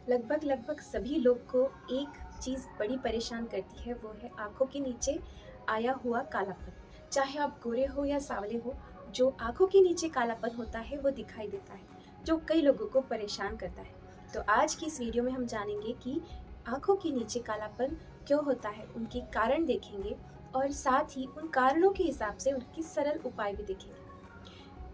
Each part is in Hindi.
लगभग सभी लोग को एक चीज़ बड़ी परेशान करती है, वो है आँखों के नीचे आया हुआ कालापन। चाहे आप गोरे हो या साँवले हो, जो आँखों के नीचे कालापन होता है वो दिखाई देता है, जो कई लोगों को परेशान करता है। तो आज की इस वीडियो में हम जानेंगे कि आँखों के नीचे कालापन क्यों होता है, उनके कारण देखेंगे और साथ ही उन कारणों के हिसाब से उनके सरल उपाय भी देखेंगे।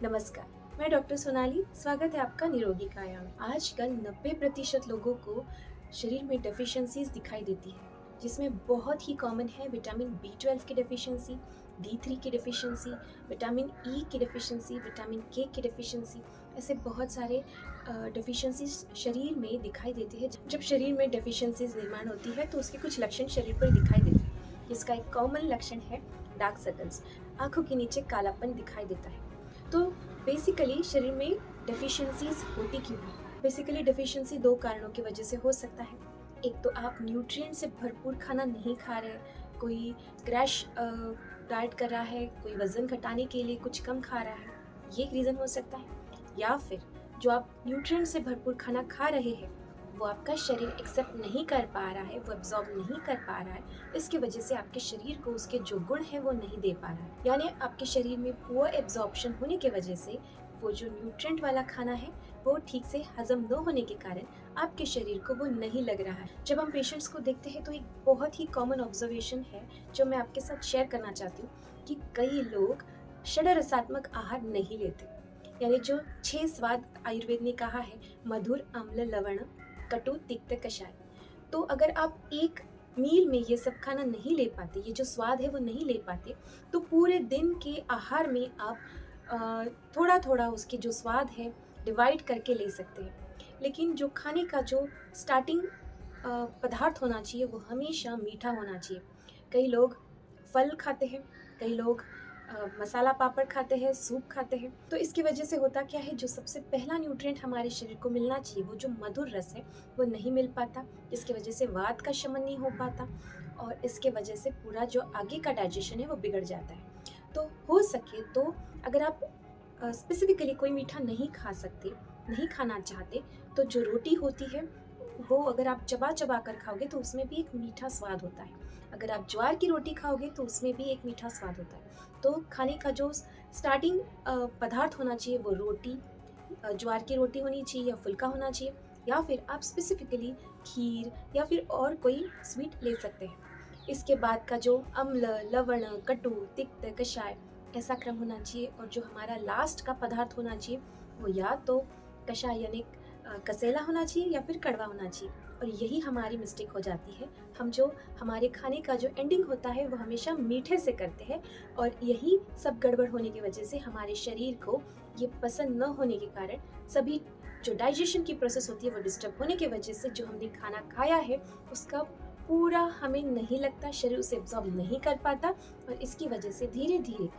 नमस्कार, मैं डॉक्टर सोनाली, स्वागत है आपका निरोगी काया में। आजकल 90% लोगों को शरीर में डेफिशिएंसीज दिखाई देती है, जिसमें बहुत ही कॉमन है विटामिन बी 12 की डेफिशिएंसी, D3 की डेफिशिएंसी, विटामिन ई की डेफिशिएंसी, विटामिन के की डेफिशिएंसी। ऐसे बहुत सारे डेफिशिएंसीज शरीर में दिखाई देते हैं। जब शरीर में डेफिशिएंसीज निर्माण होती है तो उसके कुछ लक्षण शरीर पर दिखाई देते हैं, जिसका एक कॉमन लक्षण है डार्क सर्कल्स, आंखों के नीचे कालापन दिखाई देता है। तो बेसिकली शरीर में डेफिशिएंसीज होती क्यों है? बेसिकली डेफिशिएंसी दो कारणों की वजह से हो सकता है। एक तो आप न्यूट्रिएंट से भरपूर खाना नहीं खा रहे, कोई क्रैश डाइट कर रहा है, कोई वजन घटाने के लिए कुछ कम खा रहा है, ये एक रीज़न हो सकता है। या फिर जो आप न्यूट्रिएंट से भरपूर खाना खा रहे हैं वो आपका शरीर एक्सेप्ट नहीं कर पा रहा है, वो एब्जॉर्ब नहीं कर पा रहा है, इसकी वजह से आपके शरीर को उसके जो गुण है वो नहीं दे पा रहा है। यानी आपके शरीर में पुअर एब्जॉर्प्शन होने की वजह से वो जो न्यूट्रिएंट वाला खाना है वो ठीक से हजम न होने के कारण आपके शरीर को वो नहीं लग रहा है। जब हम पेशेंट्स को देखते हैं तो एक बहुत ही कॉमन ऑब्जर्वेशन है जो मैं आपके साथ शेयर करना चाहती हूँ कि कई लोग षड्रसात्मक आहार नहीं लेते। यानी जो 6 स्वाद आयुर्वेद ने कहा है, मधुर, अम्ल, लवण, कटु, तिक्त, कषाय। तो अगर आप एक मील में ये सब खाना नहीं ले पाते, ये जो स्वाद है वो नहीं ले पाते, तो पूरे दिन के आहार में आप थोड़ा थोड़ा उसके जो स्वाद है डिवाइड करके ले सकते हैं। लेकिन जो खाने का जो स्टार्टिंग पदार्थ होना चाहिए वो हमेशा मीठा होना चाहिए। कई लोग फल खाते हैं, कई लोग मसाला पापड़ खाते हैं, सूप खाते हैं। तो इसकी वजह से होता क्या है, जो सबसे पहला न्यूट्रिएंट हमारे शरीर को मिलना चाहिए, वो जो मधुर रस है वो नहीं मिल पाता, जिसकी वजह से वात का शमन नहीं हो पाता और इसके वजह से पूरा जो आगे का डाइजेशन है वो बिगड़ जाता है। तो हो सके तो अगर आप स्पेसिफिकली कोई मीठा नहीं खा सकते, नहीं खाना चाहते, तो जो रोटी होती है वो अगर आप चबा चबा कर खाओगे तो उसमें भी एक मीठा स्वाद होता है। अगर आप ज्वार की रोटी खाओगे तो उसमें भी एक मीठा स्वाद होता है। तो खाने का जो स्टार्टिंग पदार्थ होना चाहिए वो रोटी, ज्वार की रोटी होनी चाहिए या फुल्का होना चाहिए, या फिर आप स्पेसिफिकली खीर या फिर और कोई स्वीट ले सकते हैं। इसके बाद का जो अम्ल, लवण, कटु, तिक्त, कषाय, ऐसा क्रम होना चाहिए। और जो हमारा लास्ट का पदार्थ होना चाहिए वो या तो कषाय यानी कसेला होना चाहिए या फिर कड़वा होना चाहिए। और यही हमारी मिस्टेक हो जाती है, हम जो हमारे खाने का जो एंडिंग होता है वो हमेशा मीठे से करते हैं और यही सब गड़बड़ होने की वजह से हमारे शरीर को ये पसंद न होने के कारण सभी जो डाइजेशन की प्रोसेस होती है वो डिस्टर्ब होने की वजह से जो हमने खाना खाया है उसका पूरा हमें नहीं लगता, शरीर उसे एब्जॉर्ब नहीं कर पाता और इसकी वजह से धीरे धीरे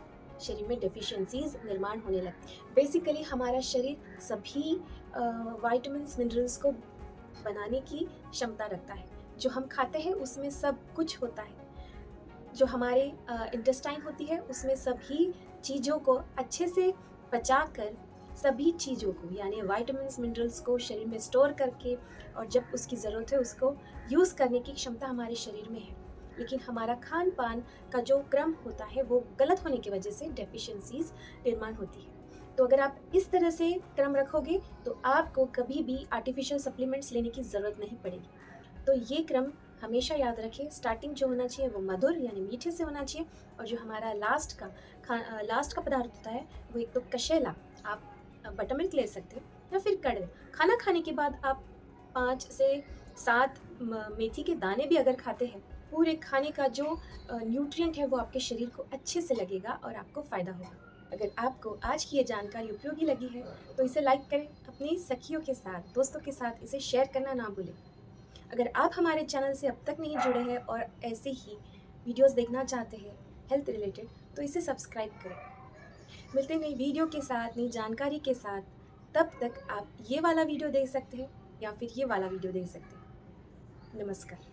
शरीर में डेफिशिएंसीज निर्माण होने लगती है। बेसिकली हमारा शरीर सभी वाइटामिन्स मिनरल्स को बनाने की क्षमता रखता है। जो हम खाते हैं उसमें सब कुछ होता है। जो हमारे इंटेस्टाइन होती है उसमें सभी चीज़ों को अच्छे से पचाकर सभी चीज़ों को यानी वाइटामिन्स मिनरल्स को शरीर में स्टोर करके और जब उसकी ज़रूरत है उसको यूज़ करने की क्षमता हमारे शरीर में है। लेकिन हमारा खान पान का जो क्रम होता है वो गलत होने की वजह से डेफिशिएंसीज निर्माण होती है। तो अगर आप इस तरह से क्रम रखोगे तो आपको कभी भी आर्टिफिशियल सप्लीमेंट्स लेने की ज़रूरत नहीं पड़ेगी। तो ये क्रम हमेशा याद रखें, स्टार्टिंग जो होना चाहिए वो मधुर यानी मीठे से होना चाहिए और जो हमारा लास्ट का पदार्थ होता है वो एक तो कशेला, आप बटर मिल्क ले सकते हैं या फिर कड़वे। खाना खाने के बाद आप 5 से 7 मेथी के दाने भी अगर खाते हैं, पूरे खाने का जो न्यूट्रिएंट है वो आपके शरीर को अच्छे से लगेगा और आपको फ़ायदा होगा। अगर आपको आज की ये जानकारी उपयोगी लगी है तो इसे लाइक करें, अपनी सखियों के साथ, दोस्तों के साथ इसे शेयर करना ना भूलें। अगर आप हमारे चैनल से अब तक नहीं जुड़े हैं और ऐसे ही वीडियोस देखना चाहते हैं हेल्थ रिलेटेड, तो इसे सब्सक्राइब करें। मिलते हैं नई वीडियो के साथ, नई जानकारी के साथ। तब तक आप ये वाला वीडियो देख सकते हैं या फिर ये वाला वीडियो देख सकते हैं। नमस्कार।